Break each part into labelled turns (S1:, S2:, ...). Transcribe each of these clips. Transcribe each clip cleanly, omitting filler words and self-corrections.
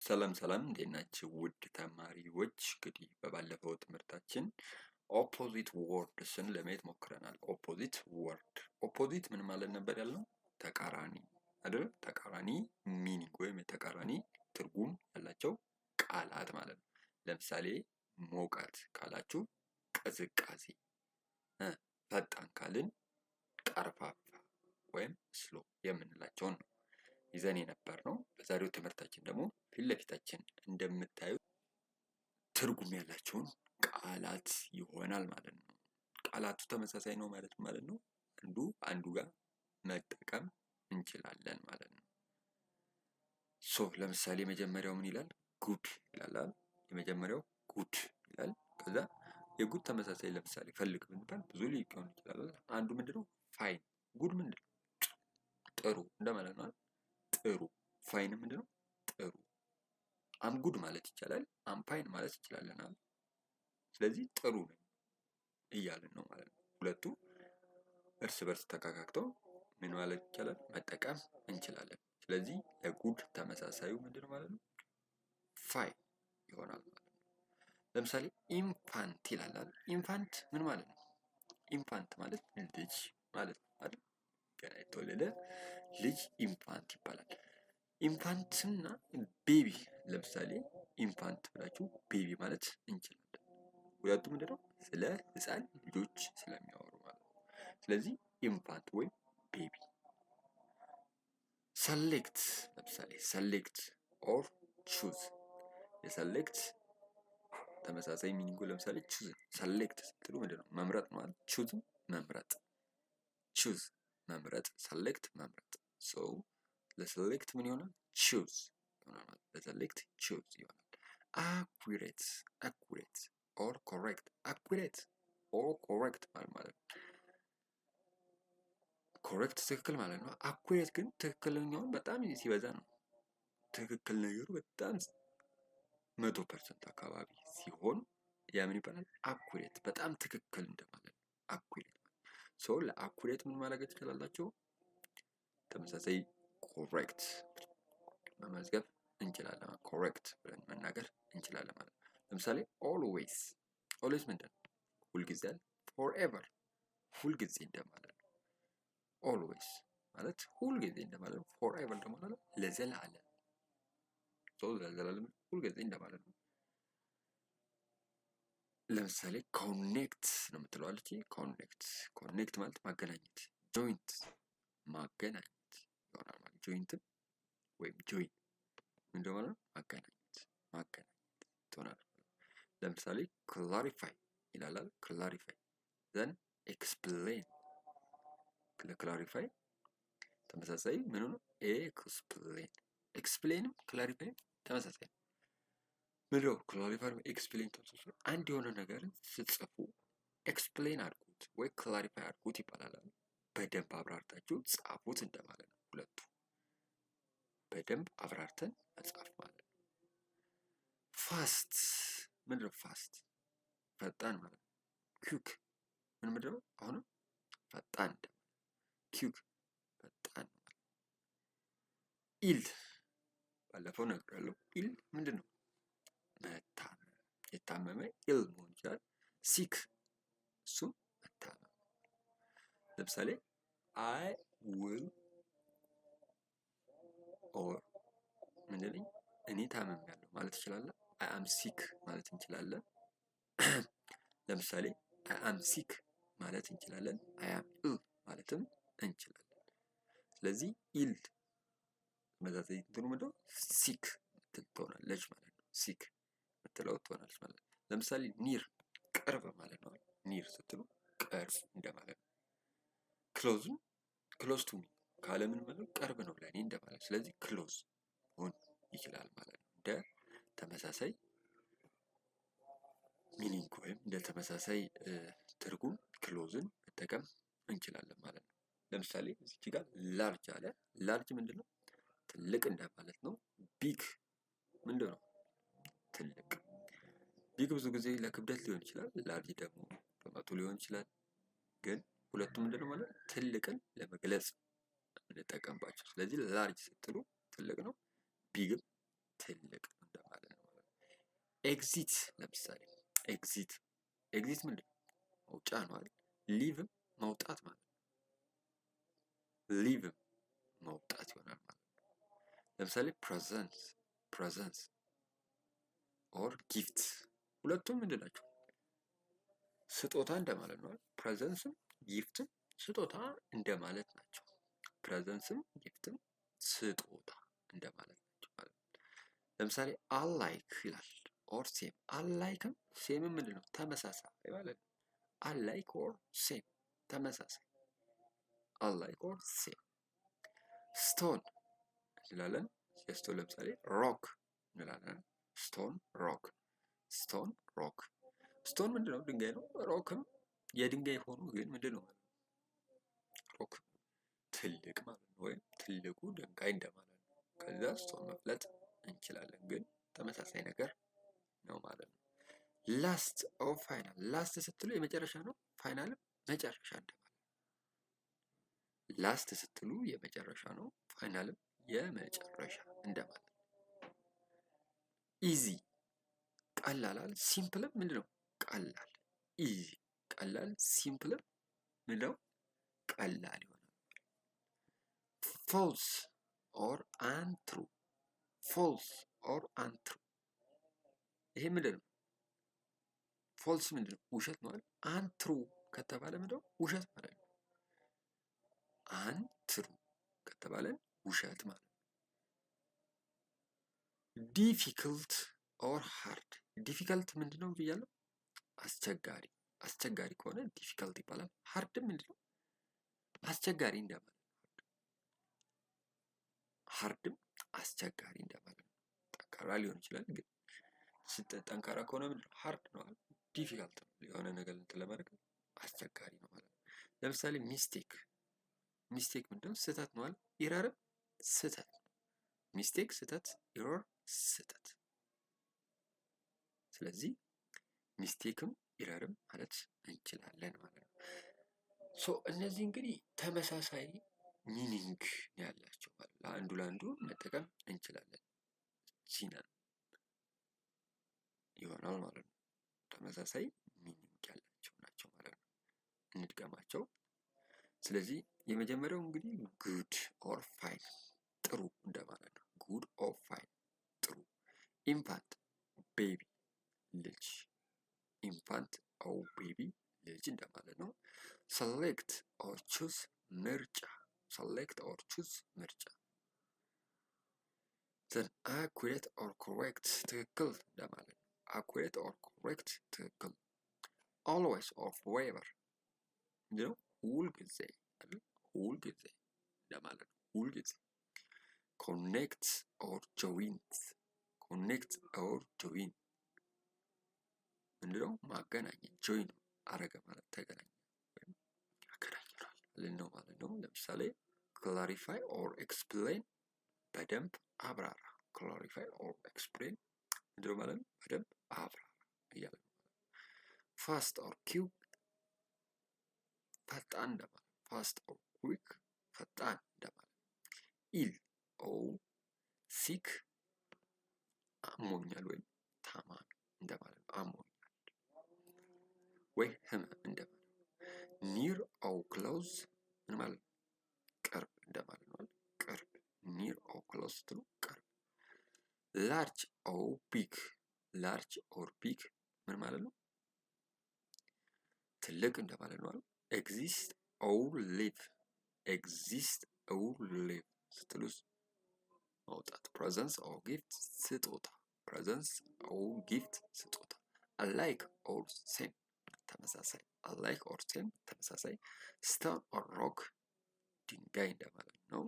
S1: ሰላም ሰላም እንዴት ናችሁ ውድ ተማሪዎች? እንግዲህ በባለፈው ትምህርታችን ኦፖዚት ወርድስን ለማየት ሞክረናል። ኦፖዚት ምን ማለት ነበር ያልነው? ተቃራኒ አይደል? ተቃራኒ ሚኒንግ ወይም የተቃራኒ ትርጉም ያላቸው ቃላት ማለት ነው። ለምሳሌ ሞቃት ካላችሁ ቅዝቃዜ፣ ፈጣን ካልን ቀርፋፋ ወይም ስሎ የምንላቸውን ነው ይዘን የነበር ነው። በዛሬው ትምህርታችን ደግሞ ፊት ለፊታችን እንደምታዩት ትርጉም ያላቸውን ቃላት ይሆናል ማለት ነው። ቃላቱ ተመሳሳይ ነው ማለት ነው። አንዱ ጋር መጠቀም እንችላለን ማለት ነው። ለምሳሌ መጀመሪያው ምን ይላል? ጉድ ይላል። የመጀመሪያው ጉድ ይላል። ከዛ የጉድ ተመሳሳይ ለምሳሌ ፈልግ ብንባል ብዙ ሊሆን ይችላል። አንዱ ምንድነው? ፋይን። ጉድ ምንድነው? ጥሩ እንደማለት ነው። ጥሩ። ፋይን ምንድነው? ጥሩ። አምጉድ ማለት ይቻላል። አምፋይን ማለት ይችላል። ስለዚህ ጥሩ ነኝ እያልን ነው ማለት ነው። ሁለቱ እርስ በርስ ተካካክተው ምን ማለት ይቻላል? መጠቀም እንችላለን። ስለዚህ ለጉድ ተመሳሳዩ ምንድነው ማለት ነው? ፋይን ይሆናል ማለት ነው። ለምሳሌ ኢንፋንት ይላል። ኢንፋንት ምን ማለት ነው? ኢንፋንት ማለት ልጅ ማለት ነው አይደል? ገና የተወለደ ልጅ ኢንፋንት ይባላል። ኢንፋንትና ቤቢ ለምሳሌ ኢንፋንት ብላችሁ ቤቢ ማለት እንችላለን። ሁለቱም ምንድነው? ስለ ህፃን ልጆች ስለሚያወሩ ማለት ነው። ስለዚህ ኢንፋንት ወይም ቤቢ። ሰሌክት ለምሳሌ ሰሌክት ኦር ቹዝ። የሰሌክት ተመሳሳይ ሚኒንጉ ለምሳሌ ቹዝ። ሰሌክት ስትሉ ምንድነው? መምረጥ ማለት። ቹዝም መምረጥ። ቹዝ መምረጥ፣ ሰሌክት መምረጥ። ለሰሌክት ምን ይሆናል? ቹዝ ይሆናል። ለሰሌክት ቹዝ ይሆናል። አኩሬት ኦር ኮሬክት። አኩሬት ኦር ኮሬክት ማለት ነው። ኮሬክት ትክክል ማለት ነው። አኩሬት ግን ትክክለኛውን በጣም ሲበዛ ነው። ትክክል ነገሩ በጣም 100% አካባቢ ሲሆን ያ ምን ይባላል? አኩሬት። በጣም ትክክል እንደማለት ነው። አኩሬት ለአኩሬት ምን ማድረግ ትችላላችሁ? ተመሳሳይ ኮሬክት መመዝገብ እንችላለን። ኮሬክት ብለን መናገር እንችላለን ማለት ነው። ለምሳሌ ኦልዌይስ ምንድን ነው? ሁልጊዜ አለ። ፎርኤቨር ሁልጊዜ እንደማለት ነው። ኦልዌይስ ማለት ሁልጊዜ እንደማለት ነው። ፎርኤቨር እንደማለት ለዘላለም። ለዘላለም ሁልጊዜ እንደማለት ነው። ለምሳሌ ኮኔክት ነው የምትለዋለች። ኮኔክት ማለት ማገናኘት። ጆይንት ማገናኘት ይሆናል ማለት ጆይንትም ወይም ጆይን እንደሆነ ማገናኘት ትሆናል። ለምሳሌ ክላሪፋይ ይላል። ክላሪፋይ ዘን ኤክስፕሌን። ለክላሪፋይ ተመሳሳይ ምን ነው? ኤክስፕሌን። ኤክስፕሌንም ክላሪፋይም ተመሳሳይ ነው። ምንድነው? ክላሪፋይ ኤክስፕሌን ተመሳሳይ። አንድ የሆነ ነገርን ስትጽፉ ኤክስፕሌን አድርጉት ወይ ክላሪፋይ አድርጉት ይባላል። በደንብ አብራርታችሁ ጻፉት እንደማለት ነው። ሁለቱ በደንብ አብራርተን መጻፍ ማለት ነው። ፋስት ምንድነው? ፋስት ፈጣን ማለት ነው። ኩክ ምንድነው? አሁንም ፈጣን እንደማለት። ኩክ ፈጣን ማለት። ኢል ባለፈው ነግሬያለሁ። ኢል ምንድነው? መታመም። የታመመ ኢል መሆን ይችላል። ሲክ እሱም መታመም። ለምሳሌ አይ ዊል ኦር ምንድነኝ? እኔ ታመምያለሁ ማለት እንችላለን። አይ አም ሲክ ማለት እንችላለን። ለምሳሌ አይ አም ሲክ ማለት እንችላለን። አይ አም ኢል ማለትም እንችላለን። ስለዚህ ኢል ተመሳሳይ እንትኑ ምንድነው? ሲክ ትሆናለች ማለት ነው። ሲክ ምትለው ትሆናለች ማለት ነው። ለምሳሌ ኒር ቅርብ ማለት ነው። ኒር ስትሉ ቅርብ እንደማለት ነው። ክሎዝ ቱ ሚ ካለ ምን ማለት ነው? ቅርብ ነው ለኔ እንደማለት። ስለዚህ ክሎዝ መሆን ይችላል ማለት ነው። እንደ ተመሳሳይ ሚኒንግ ወይም እንደ ተመሳሳይ ትርጉም ክሎዝን መጠቀም እንችላለን ማለት ነው። ለምሳሌ እዚህ ጋር ላርጅ አለ። ላርጅ ምንድነው? ትልቅ እንደማለት ነው። ቢግ ምንድነው? ትልቅ። ቢግ ብዙ ጊዜ ለክብደት ሊሆን ይችላል። ላርጅ ደግሞ በመጠኑ ሊሆን ይችላል። ግን ሁለቱም ምንድነው ማለት? ትልቅን ለመግለጽ እንጠቀምባቸው። ስለዚህ ላርጅ ስትሉ ትልቅ ነው። ቢግም ትልቅ እንደማለት ነው። ኤግዚት ለምሳሌ ኤግዚት ምንድን ነው? መውጫ ነው አይደል? ሊቭም መውጣት ማለት ነው። ሊቭም መውጣት ይሆናል ማለት ነው። ለምሳሌ ፕሬዘንስ ኦር ጊፍት ሁለቱም ምንድን ናቸው? ስጦታ እንደማለት ነው። ፕሬዘንስም ጊፍትም ስጦታ እንደማለት ናቸው። ፕሬዘንስም ጊፍትም ስጦታ እንደማለት ናቸው ማለት ነው። ለምሳሌ አላይክ ይላል ኦር ሴም። አላይክም ሴምም ምንድን ነው? ተመሳሳይ ማለት ነው። አላይክ ኦር ሴም ተመሳሳይ። አላይክ ኦር ሴም። ስቶን እንላለን። የስቶን ለምሳሌ ሮክ እንላለን። ስቶን ሮክ። ስቶን ሮክ። ስቶን ምንድን ነው? ድንጋይ ነው። ሮክም የድንጋይ ሆኖ ግን ምንድን ነው? ሮክ ትልቅ ማለት ነው። ወይም ትልቁ ድንጋይ እንደማለት ነው። ከዛ ስቶን መፍለጥ እንችላለን፣ ግን ተመሳሳይ ነገር ነው ማለት ነው። ላስት ኦር ፋይናል። ላስት ስትሉ የመጨረሻ ነው። ፋይናልም መጨረሻ እንደማለት ነው። ላስት ስትሉ የመጨረሻ ነው። ፋይናልም የመጨረሻ እንደማለት ነው። ኢዚ ቀላላል። ሲምፕልም ምንድነው? ቀላል። ኢዚ ቀላል። ሲምፕልም ምንድነው? ቀላል ይሆናል። ፎልስ ኦር አንትሩ። ፎልስ ኦር አንትሩ ይሄ ምንድነው? ፎልስ ምንድነው? ውሸት ነው አይደል? አንትሩ ከተባለ ምንድነው? ውሸት ማለት ነው። አንትሩ ከተባለ ውሸት ማለት ነው። ዲፊክልት ኦር ሃርድ። ዲፊከልት ምንድነው ብያለሁ? አስቸጋሪ። አስቸጋሪ ከሆነ ዲፊከልት ይባላል። ሃርድም ምንድነው? አስቸጋሪ እንደማለት ነው። ሃርድም አስቸጋሪ እንደማለት ነው። ጠንካራ ሊሆን ይችላል፣ ግን ጠንካራ ከሆነ ምንድነው? ሃርድ ነው። ዲፊካልት ነው። የሆነ ነገር እንትን ለማድረግ አስቸጋሪ ነው ማለት ነው። ለምሳሌ ሚስቴክ። ሚስቴክ ምንድነው? ስህተት ነው አይደል? ኢረርም ስህተት ነው። ሚስቴክ ስህተት፣ ኢረር ስህተት። ስለዚህ ሚስቴክም ኢረርም ማለት እንችላለን ማለት ነው። ሶ እነዚህ እንግዲህ ተመሳሳይ ሚኒንግ ያላቸው ማለት ለአንዱ ለአንዱ መጠቀም እንችላለን። ሲነን ይሆናል ማለት ነው። ተመሳሳይ ሚኒንግ ያላቸው ናቸው ማለት ነው። እንድገማቸው። ስለዚህ የመጀመሪያው እንግዲህ ጉድ ኦር ፋይን ጥሩ እንደማለት ነው። ጉድ ኦር ፋይን ጥሩ። ኢንፋንት ቤቢ ልጅ። ኢንፋንት ኦር ቤቢ ልጅ እንደማለት ነው። ሰሌክት ኦር ቹዝ ምርጫ። ሰሌክት ኦር ቹዝ ምርጫ። ዘን አኩሬት ኦር ኮሬክት ትክክል እንደማለት ነው። አኩሬት ኦር ኮሬክት ትክክል። ኦልዌይስ ኦር ፎሬቨር ምንድነው? ሁልጊዜ አይደል? ሁልጊዜ እንደማለት ነው። ሁልጊዜ። ኮኔክት ኦር ጆይንት። ኮኔክት ኦር ጆይን ምንድነው? ማገናኘት። ጆይን አረገ ማለት ተገናኘ ወይም ያገናኘናል ልነው ማለት ነው። ለምሳሌ ክላሪፋይ ኦር ኤክስፕሌን በደንብ አብራራ። ክላሪፋይ ኦር ኤክስፕሌን ምንድነው ማለት ነው? በደንብ አብራራ እያለ ነው። ፋስት ኦር ኪውክ ፈጣን እንደማለት። ፋስት ኦር ኩዊክ ፈጣን እንደማለት። ኢል ኦር ሲክ አሞኛል ወይም ታማሚ እንደማለት ነው። አሞኛል ወይ ህመም እንደማለት ነው። ኒር ኦር ክሎዝ ምን ማለት ነው? ቅርብ እንደማለት ነው። ቅርብ። ኒር ኦር ክሎዝ ስትሉ ቅርብ። ላርጅ ኦር ቢግ። ላርጅ ኦር ቢግ ምን ማለት ነው? ትልቅ እንደማለት ነው። ኤግዚስት ኦር ሊቭ። ኤግዚስት ኦር ሊቭ ስትሉስ መውጣት። ፕሬዘንስ ኦር ጊፍት ስጦታ። ፕሬዘንስ ኦር ጊፍት ስጦታ። አላይክ ኦር ሴም ተመሳሳይ። አላይክ ኦር ሴም ተመሳሳይ። ስቶን ኦር ሮክ ድንጋይ እንደማለት ነው።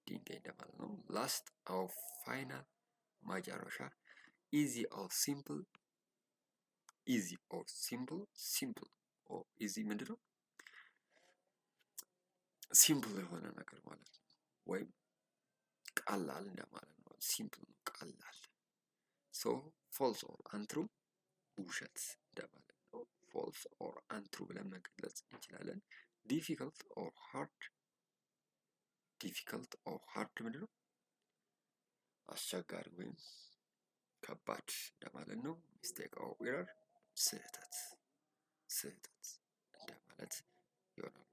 S1: ድንጋይ እንደማለት ነው። ላስት ኦር ፋይናል መጨረሻ። ኢዚ ኦር ሲምፕል። ኢዚ ኦር ሲምፕል። ሲምፕል ኦር ኢዚ ምንድነው? ሲምፕል የሆነ ነገር ማለት ነው። ወይም ቀላል እንደማለት ነው። ሲምፕል ነው፣ ቀላል። ሶ ፎልስ ኦር አንትሩ ውሸት እንደማለት ነው። ፎልስ ኦር አንትሩ ብለን መግለጽ እንችላለን። ዲፊከልት ኦር ሃርድ። ዲፊከልት ኦር ሃርድ ምንድነው? አስቸጋሪ ወይም ከባድ እንደማለት ነው። ሚስቴክ ኦር ኤረር ስህተት እንደማለት ይሆናል።